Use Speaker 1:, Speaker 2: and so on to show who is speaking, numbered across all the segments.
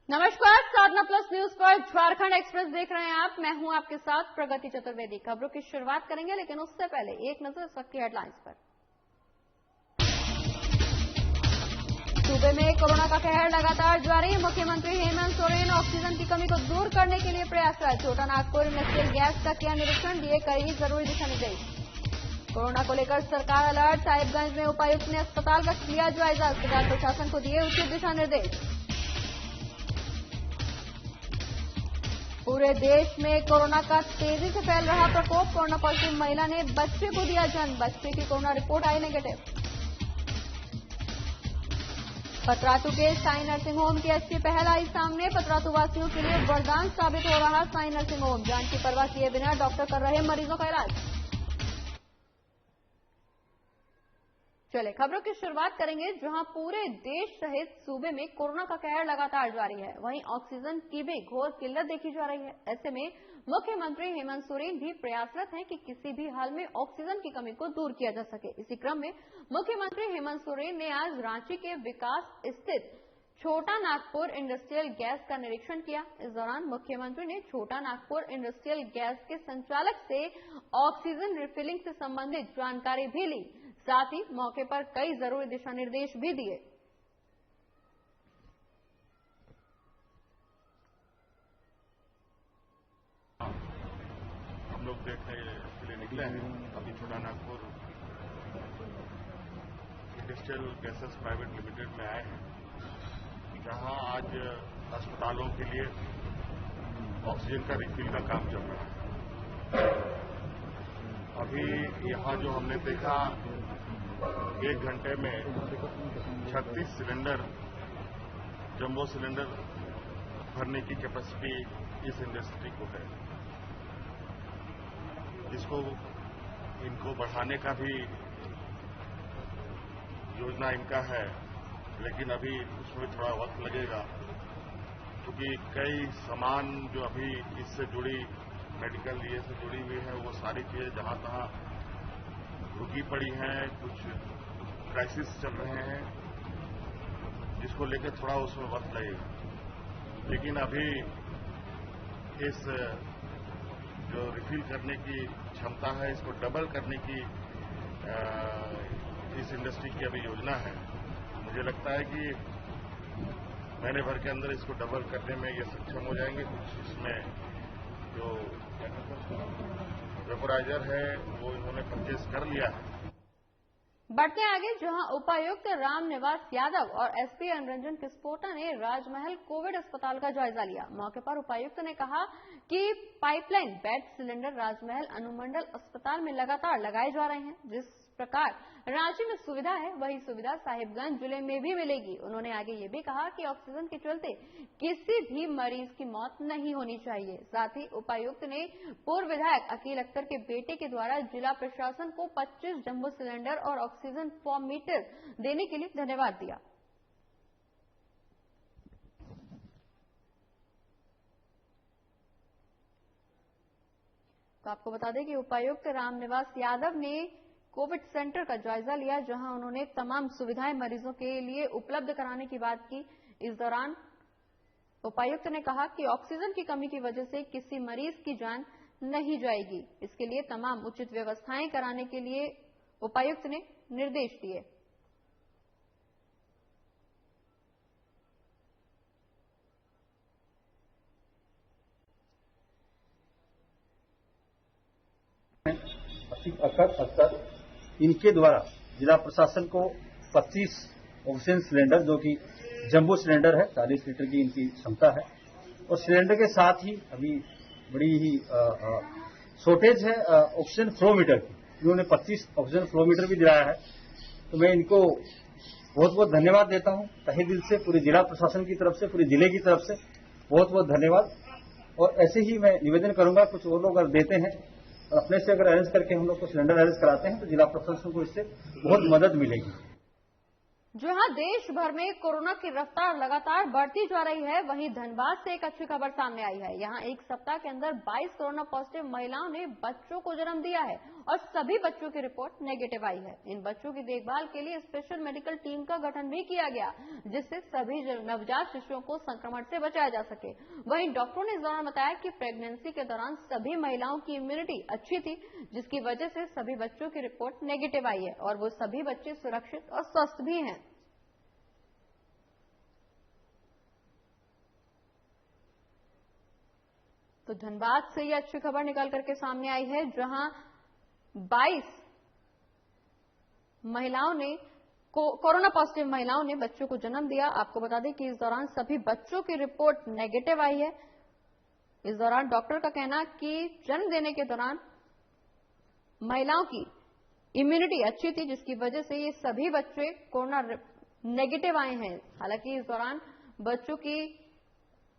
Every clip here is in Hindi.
Speaker 1: नमस्कार, साधना प्लस न्यूज पर झारखंड एक्सप्रेस देख रहे हैं आप। मैं हूं आपके साथ प्रगति चतुर्वेदी। खबरों की शुरुआत करेंगे, लेकिन उससे पहले एक नजर इस वक्त की हेडलाइंस पर। सूबे में कोरोना का कहर लगातार जारी। मुख्यमंत्री हेमंत सोरेन ऑक्सीजन की कमी को दूर करने के लिए प्रयासरत। छोटा नागपुर इंडस्ट्रियल गैस का किया निरीक्षण, दिए कई जरूरी दिशा निर्देश। कोरोना को लेकर सरकार अलर्ट। साहिबगंज में उपायुक्त ने अस्पताल का लिया जायजा। अस्पताल प्रशासन को दिए उचित दिशा निर्देश। पूरे देश में कोरोना का तेजी से फैल रहा प्रकोप। कोरोना पॉजिटिव महिला ने बच्चे को दिया जन्म। बच्चे की कोरोना रिपोर्ट आई नेगेटिव। पतरातू के साई नर्सिंग होम की अच्छी पहल आई सामने। पतरातू वासियों के लिए वरदान साबित हो रहा साई नर्सिंग होम। जान की परवाह किए बिना डॉक्टर कर रहे मरीजों का इलाज। चले खबरों की शुरुआत करेंगे, जहां पूरे देश सहित सूबे में कोरोना का कहर लगातार जारी है। वहीं ऑक्सीजन की भी घोर किल्लत देखी जा रही है। ऐसे में मुख्यमंत्री हेमंत सोरेन भी प्रयासरत हैं कि किसी भी हाल में ऑक्सीजन की कमी को दूर किया जा सके। इसी क्रम में मुख्यमंत्री हेमंत सोरेन ने आज रांची के विकास स्थित छोटा नागपुर इंडस्ट्रियल गैस का निरीक्षण किया। इस दौरान मुख्यमंत्री ने छोटा नागपुर इंडस्ट्रियल गैस के संचालक से ऑक्सीजन रिफिलिंग से संबंधित जानकारी भी ली। साथ ही मौके पर कई जरूरी दिशा निर्देश भी दिए।
Speaker 2: हम लोग देखने के लिए निकले हैं। अभी छोटा Nagpur industrial gases private limited में आए हैं, जहां आज अस्पतालों के लिए ऑक्सीजन का रिफिल का काम चल रहा है। अभी यहां जो हमने देखा, 1 घंटे में 36 सिलेंडर जंबो सिलेंडर भरने की कैपेसिटी इस इंडस्ट्री को है। इसको इनको बढ़ाने का भी योजना इनका है, लेकिन अभी उसमें थोड़ा वक्त लगेगा, क्योंकि कई सामान जो अभी इससे जुड़ी मेडिकल ये से जुड़ी हुई है, वो सारी चीजें जहां तहां रुकी पड़ी हैं। कुछ क्राइसिस चल रहे हैं, जिसको लेकर थोड़ा उसमें वक्त लगेगा। लेकिन अभी इस जो रिफिल करने की क्षमता है, इसको डबल करने की इस इंडस्ट्री की अभी योजना है। मुझे लगता है कि महीने भर के अंदर इसको डबल करने में ये सक्षम हो जाएंगे। कुछ इसमें जो वेपोराइजर है वो इन्होंने परचेज कर लिया है।
Speaker 1: बढ़ते आगे, जहां उपायुक्त रामनिवास यादव और एसपी अनुरंजन किस्पोटा ने राजमहल कोविड अस्पताल का जायजा लिया। मौके पर उपायुक्त ने कहा कि पाइपलाइन बेड सिलेंडर राजमहल अनुमंडल अस्पताल में लगातार लगाए जा रहे हैं। जिस प्रकार रांची में सुविधा है, वही सुविधा साहिबगंज जिले में भी मिलेगी। उन्होंने आगे ये भी कहा कि ऑक्सीजन के चलते किसी भी मरीज की मौत नहीं होनी चाहिए। साथ ही उपायुक्त ने पूर्व विधायक अकील अख्तर के बेटे के द्वारा जिला प्रशासन को 25 जंबो सिलेंडर और ऑक्सीजन मीटर देने के लिए धन्यवाद दिया। तो आपको बता दें कि उपायुक्त रामनिवास यादव ने कोविड सेंटर का जायजा लिया, जहां उन्होंने तमाम सुविधाएं मरीजों के लिए उपलब्ध कराने की बात की। इस दौरान उपायुक्त ने कहा कि ऑक्सीजन की कमी की वजह से किसी मरीज की जान नहीं जाएगी। इसके लिए तमाम उचित व्यवस्थाएं कराने के लिए उपायुक्त ने निर्देश दिए।
Speaker 3: अक्सर इनके द्वारा जिला प्रशासन को 25 ऑक्सीजन सिलेंडर, जो कि जंबो सिलेंडर है, 40 लीटर की इनकी क्षमता है, और सिलेंडर के साथ ही अभी बड़ी ही शॉर्टेज है ऑक्सीजन फ्लो मीटर की। इन्होंने 25 ऑक्सीजन फ्लो मीटर भी दिलाया है। तो मैं इनको बहुत बहुत धन्यवाद देता हूं, तहे दिल से, पूरे जिला प्रशासन की तरफ से, पूरे जिले की तरफ से बहुत बहुत धन्यवाद। और ऐसे ही मैं निवेदन करूंगा, कुछ और लोग अगर देते हैं और अपने से अगर अरेंज करके हम लोग को सिलेंडर अरेंज कराते हैं, तो जिला प्रशासन को इससे बहुत मदद मिलेगी।
Speaker 1: जहां देश भर में कोरोना की रफ्तार लगातार बढ़ती जा रही है, वहीं धनबाद से एक अच्छी खबर सामने आई है। यहां एक सप्ताह के अंदर 22 कोरोना पॉजिटिव महिलाओं ने बच्चों को जन्म दिया है और सभी बच्चों की रिपोर्ट नेगेटिव आई है। इन बच्चों की देखभाल के लिए स्पेशल मेडिकल टीम का गठन भी किया गया, जिससे सभी नवजात शिशुओं को संक्रमण से बचाया जा सके। वहीं डॉक्टरों ने इस दौरान बताया कि प्रेगनेंसी के दौरान सभी महिलाओं की इम्यूनिटी अच्छी थी, जिसकी वजह से सभी बच्चों की रिपोर्ट नेगेटिव आई है और वो सभी बच्चे सुरक्षित और स्वस्थ भी हैं। तो धनबाद से ये अच्छी खबर निकल करके सामने आई है, जहां 22 महिलाओं ने कोरोना पॉजिटिव महिलाओं ने बच्चों को जन्म दिया। आपको बता दें कि इस दौरान सभी बच्चों की रिपोर्ट नेगेटिव आई है। इस दौरान डॉक्टर का कहना कि जन्म देने के दौरान महिलाओं की इम्यूनिटी अच्छी थी, जिसकी वजह से ये सभी बच्चे कोरोना नेगेटिव आए हैं। हालांकि इस दौरान बच्चों की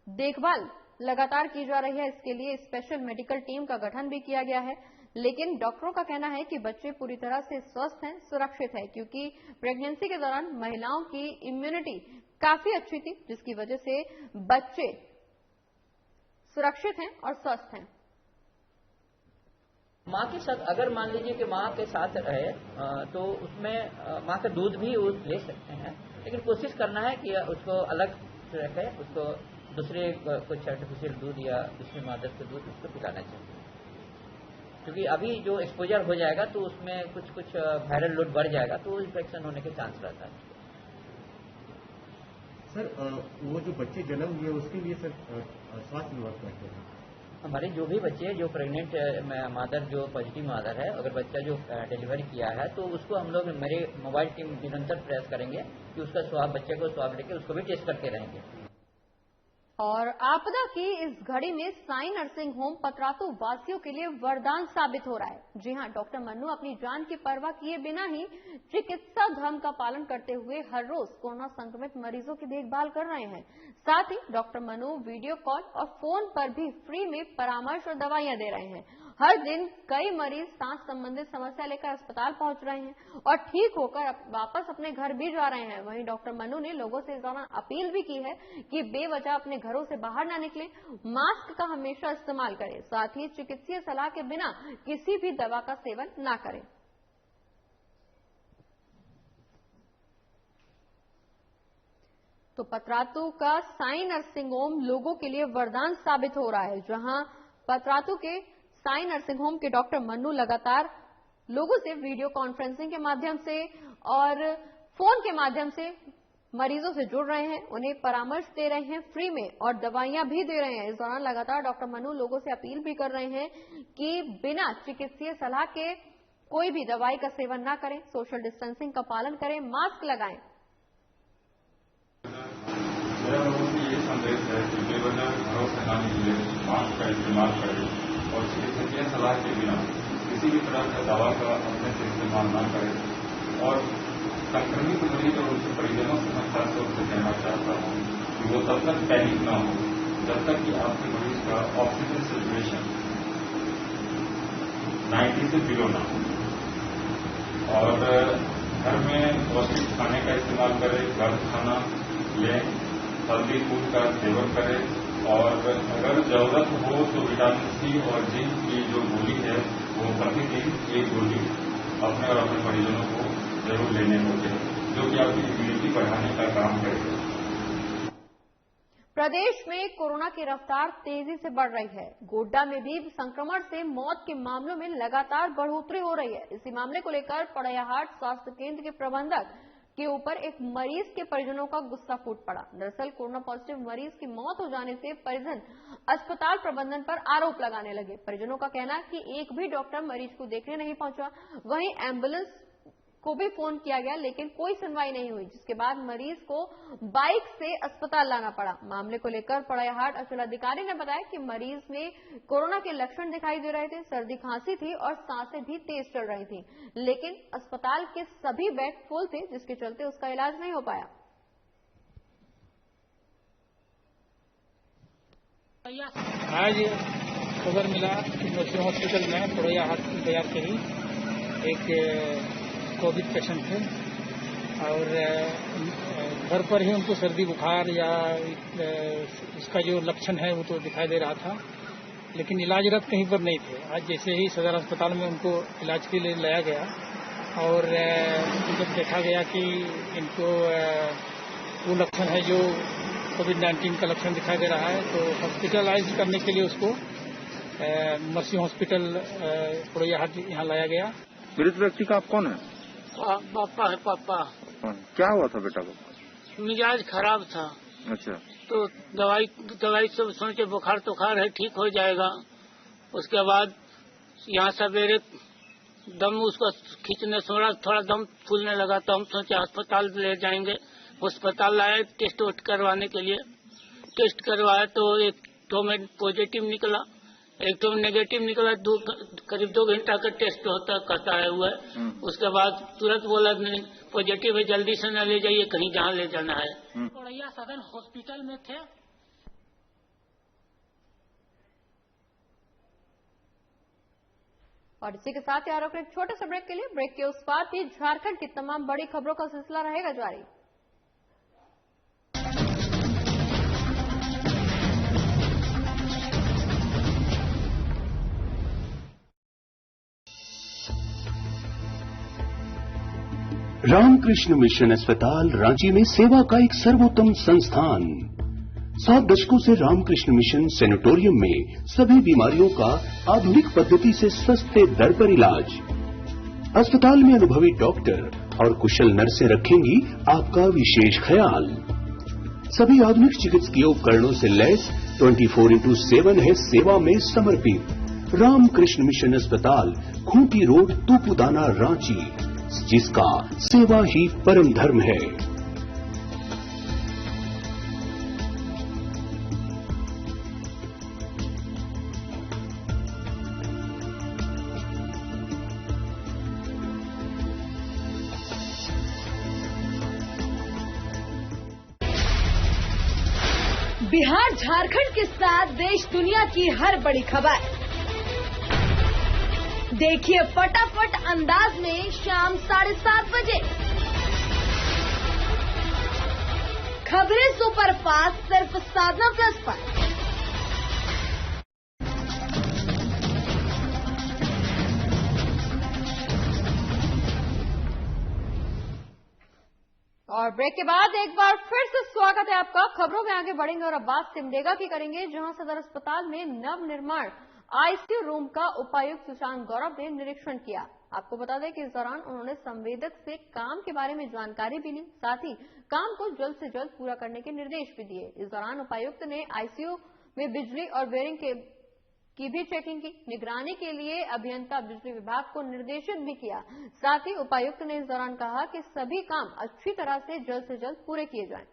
Speaker 1: देखभाल लगातार की जा रही है, इसके लिए स्पेशल मेडिकल टीम का गठन भी किया गया है। लेकिन डॉक्टरों का कहना है कि बच्चे पूरी तरह से स्वस्थ हैं, सुरक्षित है, क्योंकि प्रेगनेंसी के दौरान महिलाओं की इम्यूनिटी काफी अच्छी थी, जिसकी वजह से बच्चे सुरक्षित हैं और स्वस्थ हैं।
Speaker 4: माँ के साथ अगर मान लीजिए कि माँ के साथ रहे तो उसमें माँ का दूध भी वो ले सकते हैं, लेकिन कोशिश करना है कि उसको अलग से रखे, उसको दूसरे कुछ आर्टिफिशियल दूध या दूसरी मादर के दूध उसको पिलाना चाहिए, क्योंकि अभी जो एक्सपोजर हो जाएगा तो उसमें कुछ वायरल लोड बढ़ जाएगा, तो इन्फेक्शन होने के चांस रहता है।
Speaker 5: सर वो जो बच्चे जन्म हुए उसके लिए सर स्वास्थ्य विभाग करते हैं
Speaker 4: हमारे जो भी बच्चे जो प्रेग्नेंट मादर जो पॉजिटिव मादर है, अगर बच्चा जो डिलीवरी किया है तो उसको हम लोग मेरे मोबाइल टीम निरंतर प्रयास करेंगे कि उसका स्वाब बच्चे को स्वाब लेके उसको भी टेस्ट करते रहेंगे।
Speaker 1: और आपदा की इस घड़ी में साई नर्सिंग होम पतरातू वासियों के लिए वरदान साबित हो रहा है। जी हां, डॉक्टर मन्नू अपनी जान की परवाह किए बिना ही चिकित्सा धर्म का पालन करते हुए हर रोज कोरोना संक्रमित मरीजों की देखभाल कर रहे हैं। साथ ही डॉक्टर मन्नू वीडियो कॉल और फोन पर भी फ्री में परामर्श और दवाइयां दे रहे हैं। हर दिन कई मरीज सांस संबंधित समस्या लेकर अस्पताल पहुंच रहे हैं और ठीक होकर वापस अपने घर भी जा रहे हैं। वहीं डॉक्टर मन्नू ने लोगों से इस दौरान अपील भी की है कि बेवजह अपने घरों से बाहर ना निकलें, मास्क का हमेशा इस्तेमाल करें, साथ ही चिकित्सीय सलाह के बिना किसी भी दवा का सेवन ना करें। तो पतरातू का साई नर्सिंग होम लोगों के लिए वरदान साबित हो रहा है, जहां पतरातू के साई नर्सिंग होम के डॉक्टर मन्नू लगातार लोगों से वीडियो कॉन्फ्रेंसिंग के माध्यम से और फोन के माध्यम से मरीजों से जुड़ रहे हैं, उन्हें परामर्श दे रहे हैं फ्री में और दवाइयां भी दे रहे हैं। इस दौरान लगातार डॉक्टर मन्नू लोगों से अपील भी कर रहे हैं कि बिना चिकित्सीय सलाह के कोई भी दवाई का सेवन ना करें, सोशल डिस्टेंसिंग का पालन करें, मास्क लगाएं।
Speaker 6: मेरा लोगों को ये संदेश है कि बेवजह घरों से ना निकले, मास्क का इस्तेमाल करें और चिकित्सकीय सलाह के बिना किसी भी तरह का दवा का अपने से इस्तेमाल न करें। और संक्रमित मरीज और उनके परिजनों से मैं खास तौर से कहना चाहता हूँ कि वो तब तक पैनिक न हो जब तक कि आपके मरीज का ऑक्सीजन सेचुरेशन 90 से 0 ना हो। और घर में पौष्टिक खाने का इस्तेमाल करें, गर्म खाना लें, हेल्दी फूड का सेवन करें और अगर जरूरत हो तो विटामिन सी और जिंक की जो गोली है वो प्रतिदिन एक गोली अपने और अपने परिजनों को जरूर लेने होते हैं, जो कि आपकी इम्यूनिटी बढ़ाने का काम करेगा।
Speaker 1: प्रदेश में कोरोना की रफ्तार तेजी से बढ़ रही है। गोड्डा में भी संक्रमण से मौत के मामलों में लगातार बढ़ोतरी हो रही है। इसी मामले को लेकर पड़ैयाहाट स्वास्थ्य केंद्र के प्रबंधक के ऊपर एक मरीज के परिजनों का गुस्सा फूट पड़ा। दरअसल कोरोना पॉजिटिव मरीज की मौत हो जाने से परिजन अस्पताल प्रबंधन पर आरोप लगाने लगे। परिजनों का कहना कि एक भी डॉक्टर मरीज को देखने नहीं पहुंचा, वहीं एम्बुलेंस को भी फोन किया गया लेकिन कोई सुनवाई नहीं हुई, जिसके बाद मरीज को बाइक से अस्पताल लाना पड़ा। मामले को लेकर पड़ैयाहाट अंचलाधिकारी ने बताया कि मरीज में कोरोना के लक्षण दिखाई दे रहे थे, सर्दी खांसी थी और सांसें भी तेज चल रही थी, लेकिन अस्पताल के सभी बेड फुल थे, जिसके चलते उसका इलाज नहीं हो पाया।
Speaker 7: आज खबर मिला कि नर्सिंग हॉस्पिटल में पड़ैयाहाट बाजार के ही एक कोविड पेशेंट थे और घर पर ही उनको सर्दी बुखार या इसका जो लक्षण है वो तो दिखाई दे रहा था, लेकिन इलाजरत कहीं पर नहीं थे। आज जैसे ही सदर अस्पताल में उनको इलाज के लिए लाया गया और जब देखा गया कि इनको वो लक्षण है जो कोविड-19 का लक्षण दिखाई दे रहा है, तो हॉस्पिटलाइज करने के लिए उसको मर्सी हॉस्पिटल पुरैया हाट यहाँ लाया गया।
Speaker 8: पीड़ित व्यक्ति का आप कौन है?
Speaker 9: पापा है। पापा
Speaker 8: क्या हुआ था बेटा को?
Speaker 9: मिजाज खराब था।
Speaker 8: अच्छा।
Speaker 9: तो दवाई से सोचे बुखार तुखार है, ठीक हो जाएगा। उसके बाद यहाँ सवेरे दम उसको खींचने थोड़ा दम फूलने लगा, तो हम सोचे अस्पताल ले जाएंगे। अस्पताल लाए टेस्ट करवाने के लिए। टेस्ट करवाया तो एक तो में पॉजिटिव निकला, एक तो नेगेटिव निकला। करीब 2 घंटा का टेस्ट होता कहता है हुआ। उसके बाद तुरंत बोला नहीं पॉजिटिव है, जल्दी से न ले जाइए, कहीं जहाँ ले जाना है। पुरैया सदर हॉस्पिटल में थे।
Speaker 1: और इसी के साथ यारों एक छोटे से ब्रेक के लिए, ब्रेक के उस पार ही झारखंड की तमाम बड़ी खबरों का सिलसिला रहेगा जारी।
Speaker 10: रामकृष्ण मिशन अस्पताल रांची में सेवा का एक सर्वोत्तम संस्थान। 7 दशकों से रामकृष्ण मिशन सैनिटोरियम में सभी बीमारियों का आधुनिक पद्धति से सस्ते दर पर इलाज। अस्पताल में अनुभवी डॉक्टर और कुशल नर्सें रखेंगी आपका विशेष ख्याल। सभी आधुनिक चिकित्सकीय उपकरणों से लैस 24/7 है सेवा में समर्पित रामकृष्ण मिशन अस्पताल, खूंटी रोड, तूपुदाना, रांची, जिसका सेवा ही परम धर्म है।
Speaker 11: बिहार झारखंड के साथ देश दुनिया की हर बड़ी खबर देखिए फटाफट अंदाज में शाम 7:30 बजे। खबरें सुपरफास्ट सिर्फ साधना प्लस पर।
Speaker 1: और ब्रेक के बाद एक बार फिर से स्वागत है आपका। खबरों में आगे बढ़ेंगे और अब बात सिमडेगा की करेंगे, जहां सदर अस्पताल में नव निर्माण आईसीयू रूम का उपायुक्त सुशांत गौरव ने निरीक्षण किया। आपको बता दें कि इस दौरान उन्होंने संवेदक से काम के बारे में जानकारी भी ली, साथ ही काम को जल्द से जल्द पूरा करने के निर्देश भी दिए। इस दौरान उपायुक्त ने आईसीयू में बिजली और बेयरिंग की भी चेकिंग की। निगरानी के लिए अभियंता बिजली विभाग को निर्देशित भी किया। साथ ही उपायुक्त ने इस दौरान कहा कि सभी काम अच्छी तरह से जल्द पूरे किए जाएं।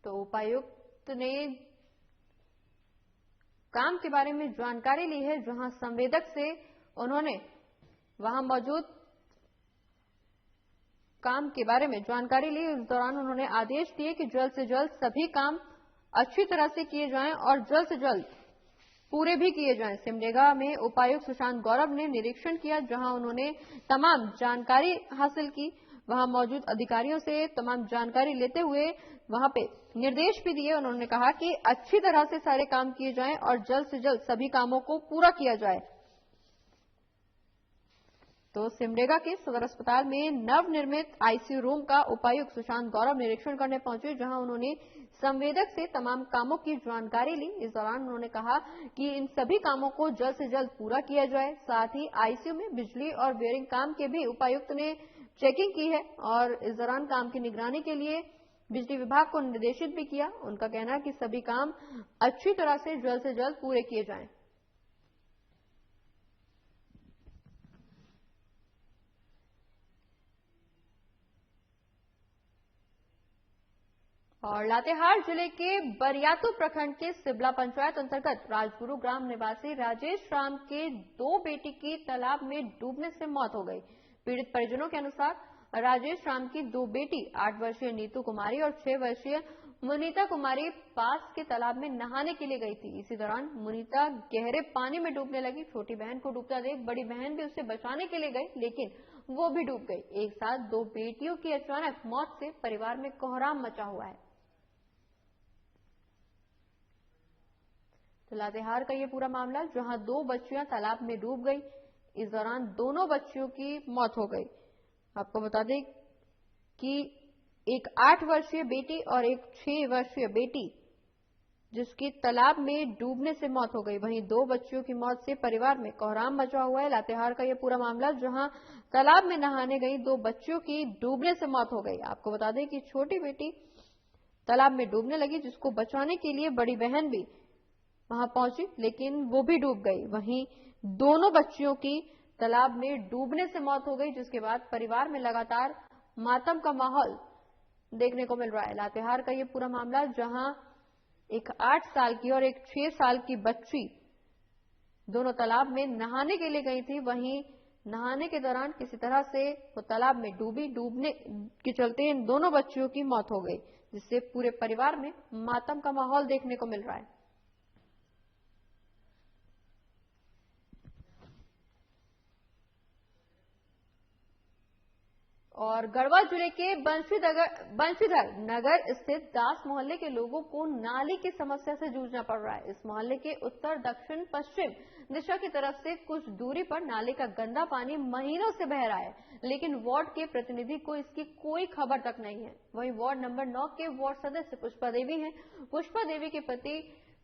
Speaker 1: तो उपायुक्त ने काम के बारे में जानकारी ली है, जहां संवेदक से उन्होंने वहां मौजूद काम के बारे में जानकारी ली। इस दौरान उन्होंने आदेश दिए कि जल्द से जल्द सभी काम अच्छी तरह से किए जाएं और जल्द से जल्द पूरे भी किए जाएं। सिमडेगा में उपायुक्त सुशांत गौरव ने निरीक्षण किया, जहां उन्होंने तमाम जानकारी हासिल की। वहां मौजूद अधिकारियों से तमाम जानकारी लेते हुए वहां पे निर्देश भी दिए। उन्होंने कहा कि अच्छी तरह से सारे काम किए जाएं और जल्द से जल्द सभी कामों को पूरा किया जाए। तो सिमडेगा के सदर अस्पताल में नवनिर्मित आईसीयू रूम का उपायुक्त सुशांत गौरव निरीक्षण करने पहुंचे, जहां उन्होंने संवेदक से तमाम कामों की जानकारी ली। इस दौरान उन्होंने कहा कि इन सभी कामों को जल्द से जल्द पूरा किया जाए। साथ ही आईसीयू में बिजली और बेयरिंग काम के भी उपायुक्त ने चेकिंग की है और इस दौरान काम की निगरानी के लिए बिजली विभाग को निर्देशित भी किया। उनका कहना है कि सभी काम अच्छी तरह से जल्द पूरे किए जाएं। और लातेहार जिले के बरियातू प्रखंड के सिबला पंचायत अंतर्गत राजगुरु ग्राम निवासी राजेश राम के 2 बेटी की तालाब में डूबने से मौत हो गई। पीड़ित परिजनों के अनुसार राजेश राम की 2 बेटी 8 वर्षीय नीतू कुमारी और 6 वर्षीय मुनीता कुमारी पास के तालाब में नहाने के लिए गई थी। इसी दौरान मुनीता गहरे पानी में डूबने लगी। छोटी बहन को डूबता देख बड़ी बहन भी उसे बचाने के लिए गई, लेकिन वो भी डूब गई। एक साथ 2 बेटियों की अचानक मौत से परिवार में कोहराम मचा हुआ है। तो लातेहार का ये पूरा मामला, जहां 2 बच्चियां तालाब में डूब गई। इस दौरान दोनों बच्चियों की मौत हो गई। आपको बता दें कि एक 8 वर्षीय बेटी और एक 6 वर्षीय बेटी जिसकी तालाब में डूबने से मौत हो गई। वहीं 2 बच्चियों की मौत से परिवार में कोहराम मचा हुआ है। लातेहार का यह पूरा मामला, जहां तालाब में नहाने गई 2 बच्चियों की डूबने से मौत हो गई। आपको बता दें कि छोटी बेटी तालाब में डूबने लगी, जिसको बचाने के लिए बड़ी बहन भी वहां पहुंची, लेकिन वो भी डूब गई। वहीं दोनों बच्चियों की तालाब में डूबने से मौत हो गई, जिसके बाद परिवार में लगातार मातम का माहौल देखने को मिल रहा है। लातेहार का ये पूरा मामला, जहां एक 8 साल की और एक 6 साल की बच्ची दोनों तालाब में नहाने के लिए गई थी। वहीं नहाने के दौरान किसी तरह से वो तालाब में डूबने के चलते इन दोनों बच्चियों की मौत हो गई, जिससे पूरे परिवार में मातम का माहौल देखने को मिल रहा है। और गढ़वा जिले के बंशीधर नगर स्थित दास मोहल्ले के लोगों को नाली की समस्या से जूझना पड़ रहा है। इस मोहल्ले के उत्तर दक्षिण पश्चिम दिशा की तरफ से कुछ दूरी पर नाले का गंदा पानी महीनों से बह रहा है, लेकिन वार्ड के प्रतिनिधि को इसकी कोई खबर तक नहीं है। वहीं वार्ड नंबर 9 के वार्ड सदस्य पुष्पा देवी हैं। पुष्पा देवी के पति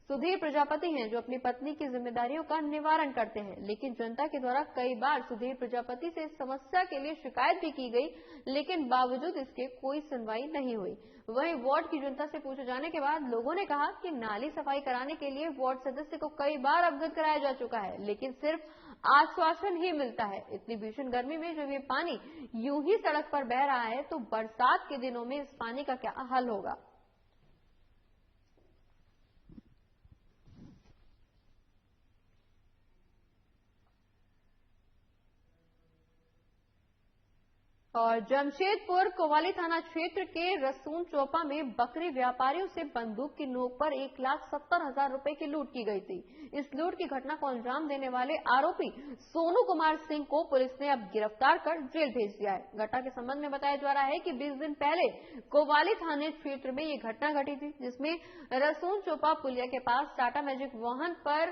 Speaker 1: सुधीर प्रजापति हैं, जो अपनी पत्नी की जिम्मेदारियों का निवारण करते हैं, लेकिन जनता के द्वारा कई बार सुधीर प्रजापति से इस समस्या के लिए शिकायत भी की गई, लेकिन बावजूद इसके कोई सुनवाई नहीं हुई। वहीं वार्ड की जनता से पूछे जाने के बाद लोगों ने कहा कि नाली सफाई कराने के लिए वार्ड सदस्य को कई बार अवगत कराया जा चुका है, लेकिन सिर्फ आश्वासन ही मिलता है। इतनी भीषण गर्मी में जब ये पानी यूं ही सड़क पर बह रहा है, तो बरसात के दिनों में इस पानी का क्या हल होगा। और जमशेदपुर कोवाली थाना क्षेत्र के रसून चौपा में बकरी व्यापारियों से बंदूक की नोक पर 1,70,000 रुपए की लूट की गई थी। इस लूट की घटना को अंजाम देने वाले आरोपी सोनू कुमार सिंह को पुलिस ने अब गिरफ्तार कर जेल भेज दिया है। घटना के संबंध में बताया जा रहा है कि 20 दिन पहले कोवाली थाने क्षेत्र में ये घटना घटी थी, जिसमें रसून चौपा पुलिया के पास टाटा मैजिक वाहन पर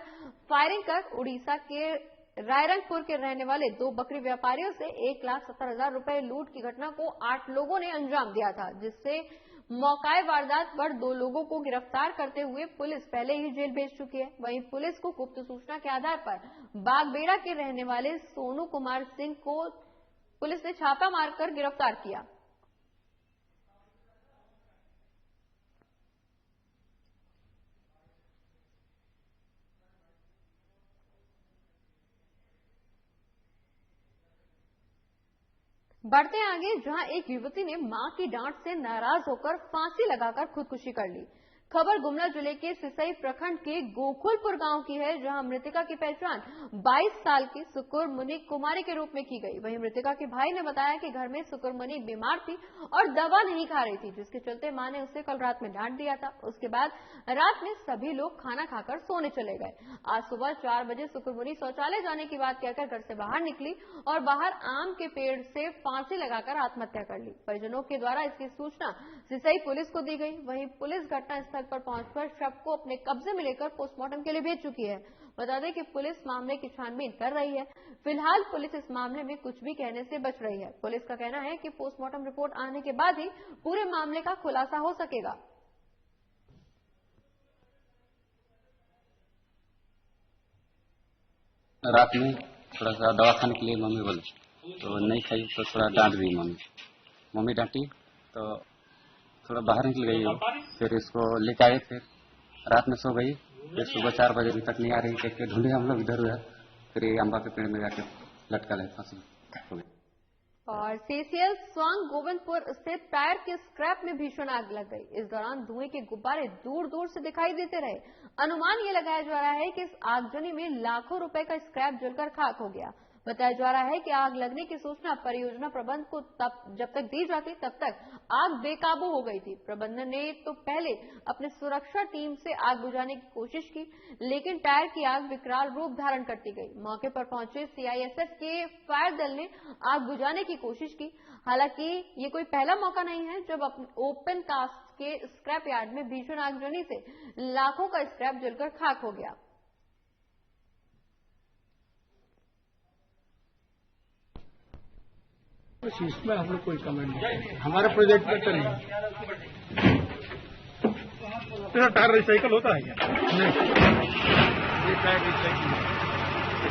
Speaker 1: फायरिंग कर उड़ीसा के रायरंगपुर के रहने वाले 2 बकरी व्यापारियों से 1,70,000 रुपए लूट की घटना को 8 लोगों ने अंजाम दिया था, जिससे मौकाए वारदात पर 2 लोगों को गिरफ्तार करते हुए पुलिस पहले ही जेल भेज चुकी है। वहीं पुलिस को गुप्त सूचना के आधार पर बागबेड़ा के रहने वाले सोनू कुमार सिंह को पुलिस ने छापा मारकर गिरफ्तार किया। बढ़ते आगे, जहां एक युवती ने मां की डांट से नाराज होकर फांसी लगाकर खुदकुशी कर ली। खबर गुमला जिले के सिसई प्रखंड के गोकुलपुर गांव की है, जहां मृतका की पहचान 22 साल की सुकुरमुनी कुमारी के रूप में की गई। वहीं मृतका के भाई ने बताया कि घर में सुकुरमुनी बीमार थी और दवा नहीं खा रही थी, जिसके चलते मां ने उसे कल रात में डांट दिया था। उसके बाद रात में सभी लोग खाना खाकर सोने चले गए। आज सुबह 4 बजे सुकुरमुनी शौचालय जाने की बात कहकर घर से बाहर निकली और बाहर आम के पेड़ से फांसी लगाकर आत्महत्या कर ली। परिजनों के द्वारा इसकी सूचना सिसई पुलिस को दी गई। वहीं पुलिस घटनास्थल पर पहुंचकर शव को अपने कब्जे में लेकर पोस्टमार्टम के लिए भेज चुकी है। बता दें कि पुलिस मामले की छानबीन कर रही है। फिलहाल पुलिस इस मामले में कुछ भी कहने से बच रही है। पुलिस का कहना है कि पोस्टमार्टम रिपोर्ट आने के बाद ही पूरे मामले का खुलासा हो सकेगा।
Speaker 12: रात में थोड़ा सा दवा खाने के लिए मम्मी बोली तो नहीं खाई, तो थोड़ा डांट दी मम्मी डांटी तो थोड़ा बाहर निकल गई हो। फिर इसको लेके आए, फिर रात में सो गई। फिर सुबह 4 बजे तक नहीं आ रही, देख के ढूंढे हम लोग इधर उधर, फिर अम्बा के पेड़ में जाके लटका ले फांसी हो गई।
Speaker 1: और सीसीएल स्वांग गोविंदपुर स्थित टायर के स्क्रैप में भीषण आग लग गई। इस दौरान धुएं के गुब्बारे दूर दूर से दिखाई देते रहे। अनुमान ये लगाया जा रहा है कि इस आगजनी में लाखों रुपए का स्क्रैप जलकर खाक हो गया। बताया जा रहा है कि आग लगने की सूचना परियोजना प्रबंधन को जब तक दी जाती तब तक आग बेकाबू हो गई थी। प्रबंधन ने तो पहले अपने सुरक्षा टीम से आग बुझाने की कोशिश की, लेकिन टायर की आग विकराल रूप धारण करती गई। मौके पर पहुंचे सीआईएसएफ के फायर दल ने आग बुझाने की कोशिश की। हालांकि ये कोई पहला मौका नहीं है जब ओपन कास्ट के स्क्रैप यार्ड में भीषण आगजनी से लाखों का स्क्रैप जलकर खाक हो गया।
Speaker 7: तो इसमें हम लोग कोई कमेंट नहीं करेंगे, हमारे प्रोजेक्ट में तो नहीं।
Speaker 13: तो टायर रिसाइकल होता है क्या?
Speaker 7: नहीं, ये टायर रिसाइकल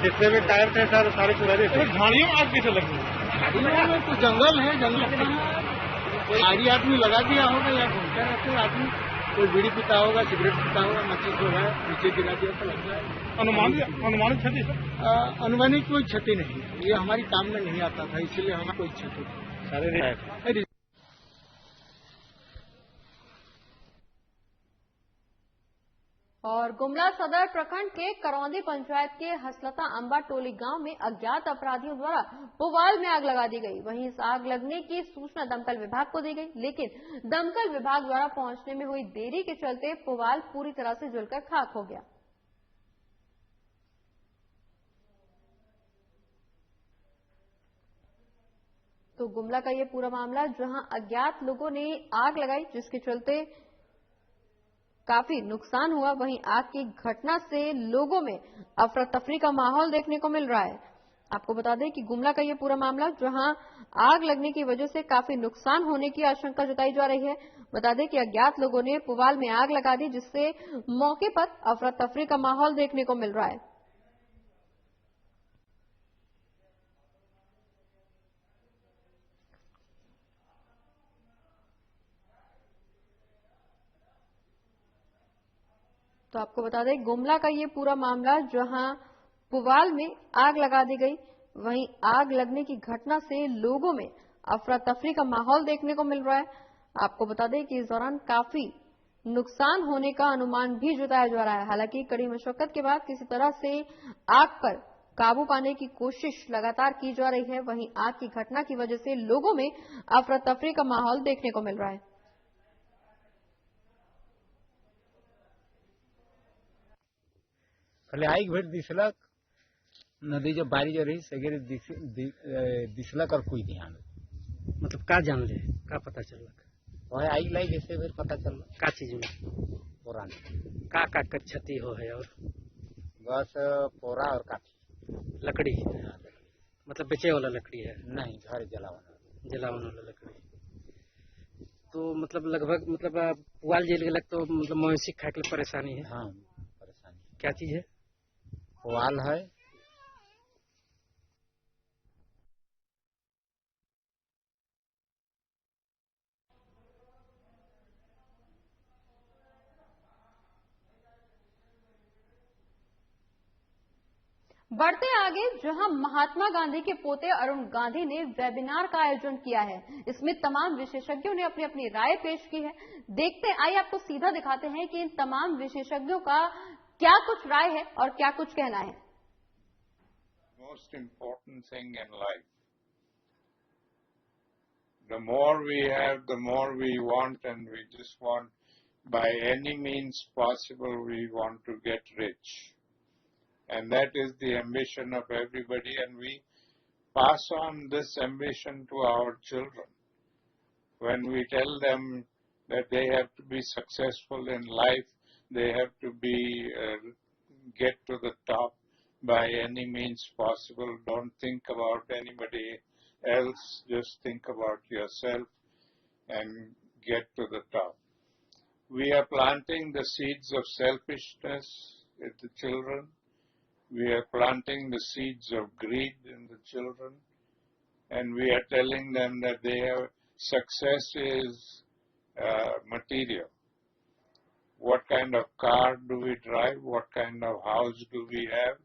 Speaker 13: जितने भी टायर थे सर सारे पुराने थे। झाड़ियों में आग कैसे लगी?
Speaker 7: झाड़ियों में तो जंगल है, जंगल में आड़ी आदमी लगा दिया होगा या घूमते रहते आदमी, कोई बीड़ी पीता होगा, सिगरेट पीता होगा, मच्छी जो है नीचे गिरा दिया तो लग जाए।
Speaker 13: अनुमानित क्षति सर?
Speaker 7: अनुमानित कोई क्षति नहीं, ये हमारी काम में नहीं आता था, इसलिए हमें कोई क्षति नहीं।
Speaker 1: और गुमला सदर प्रखंड के करौंदी पंचायत के हसलता अंबा टोली गांव में अज्ञात अपराधियों द्वारा पुवाल में आग लगा दी गई। वहीं इस आग लगने की सूचना दमकल विभाग को दी गई, लेकिन दमकल विभाग द्वारा पहुंचने में हुई देरी के चलते पुवाल पूरी तरह से जलकर खाक हो गया। तो गुमला का ये पूरा मामला, जहां अज्ञात लोगों ने आग लगाई जिसके चलते काफी नुकसान हुआ। वहीं आग की घटना से लोगों में अफरा तफरी का माहौल देखने को मिल रहा है। आपको बता दें कि गुमला का ये पूरा मामला, जहां आग लगने की वजह से काफी नुकसान होने की आशंका जताई जा रही है। बता दें कि अज्ञात लोगों ने पुवाल में आग लगा दी, जिससे मौके पर अफरा तफरी का माहौल देखने को मिल रहा है। तो आपको बता दें गुमला का ये पूरा मामला, जहां पुवाल में आग लगा दी गई, वहीं आग लगने की घटना से लोगों में अफरा तफरी का माहौल देखने को मिल रहा है। आपको बता दें कि इस दौरान काफी नुकसान होने का अनुमान भी जताया जा रहा है। हालांकि कड़ी मशक्कत के बाद किसी तरह से आग पर काबू पाने की कोशिश लगातार की जा रही है। वहीं आग की घटना की वजह से लोगों में अफरा तफरी का माहौल देखने को मिल रहा है।
Speaker 7: खाली आई भेट दिसलक, नदी जो बारी जो रही सगेरे दिसलक और कोई ध्यान।
Speaker 14: मतलब का जान ले, का पता चलक?
Speaker 7: वह आई लाई जैसे फिर पता चल
Speaker 14: का चीज में
Speaker 7: पुरानी
Speaker 14: का क्षति हो है? और
Speaker 7: बस पोरा और काठी
Speaker 14: लकड़ी, मतलब बेचे वाला लकड़ी है?
Speaker 7: नहीं, घर
Speaker 14: जलावन वाला लकड़ी। तो मतलब लगभग मतलब पुआल जल गलक तो मतलब मवेशी खाए के लिए परेशानी है?
Speaker 7: हाँ, परेशानी।
Speaker 14: क्या चीज है?
Speaker 7: पुआल है।
Speaker 1: बढ़ते आगे, जहां महात्मा गांधी के पोते अरुण गांधी ने वेबिनार का आयोजन किया है। इसमें तमाम विशेषज्ञों ने अपनी अपनी राय पेश की है। देखते आइए, आपको सीधा दिखाते हैं कि इन तमाम विशेषज्ञों का क्या कुछ राय है और क्या कुछ कहना है।
Speaker 15: Most important thing in life. The more we have, the more we want, and we just want, by any means possible, we want to get rich. And that is the ambition of everybody, and we pass on this ambition to our children. When we tell them that they have to be successful in life, they have to be get to the top by any means possible. Don't think about anybody else, just think about yourself and get to the top. We are planting the seeds of selfishness in the children. We are planting the seeds of greed in the children, and we are telling them that success is material. What kind of car do we drive? What kind of house do we have?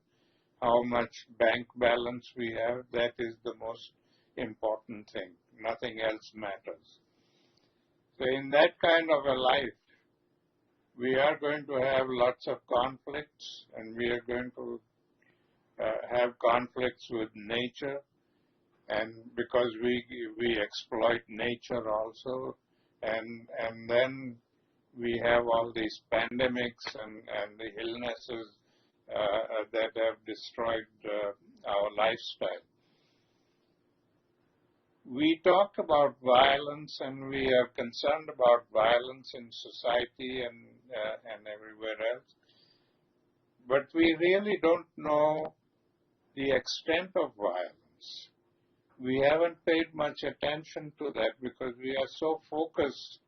Speaker 15: How much bank balance we have? That is the most important thing. Nothing else matters. So in that kind of a life, we are going to have lots of conflicts, and we are going to have conflicts with nature, and because we exploit nature also, and then we have all these pandemics and the illnesses that have destroyed our lifestyle. We talk about violence, and we are concerned about violence in society and everywhere else, but we really don't know the extent of violence. we haven't paid much attention to that because we are so focused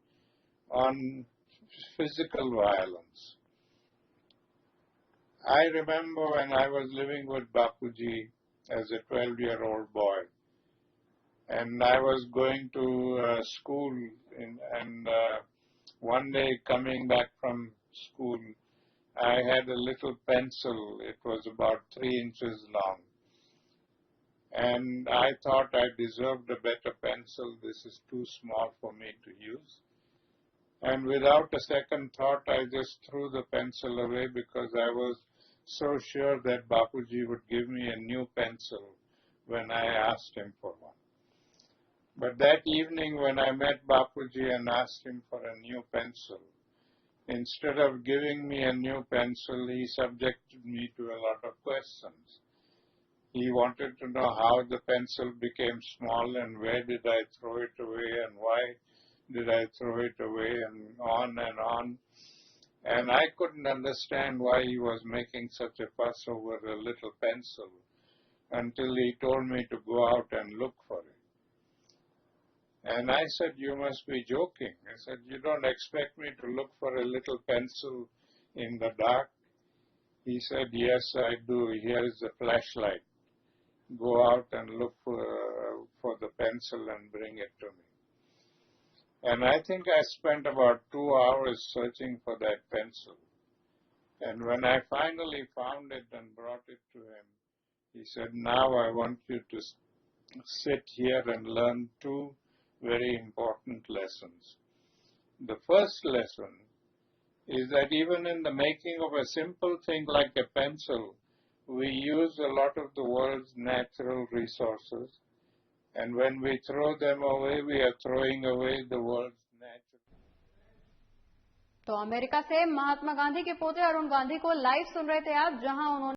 Speaker 15: on physical violence. I remember when I was living with Bapuji as a 12-year-old boy, and I was going to school, and one day coming back from school, I had a little pencil. It was about 3 inches long. And I thought I deserved a better pencil. This is too small for me to use. And without a second thought, I just threw the pencil away because I was so sure that Bapuji would give me a new pencil when I asked him for one. But that evening when I met Bapuji and asked him for a new pencil, instead of giving me a new pencil, he subjected me to a lot of questions. He wanted to know how the pencil became small and where did I throw it away and why did I throw it away, and on and on. And I couldn't understand why he was making such a fuss over a little pencil until he told me to go out and look for it. And I said, you must be joking. I said, you don't expect me to look for a little pencil in the dark? He said, yes, I do. Here is the flashlight. Go out and look for the pencil and bring it to me. And I think I spent about 2 hours searching for that pencil. And when I finally found it and brought it to him, he said, now I want you to sit here and learn 2 very important lessons. The first lesson is that even in the making of a simple thing like a pencil, we use a lot of the world's natural resources, and when we throw them away, we are throwing away the world's natural.
Speaker 1: तो अमेरिका से महात्मा गांधी के पोते अरुण गांधी को लाइव सुन रहे थे आप, जहां उन्होंने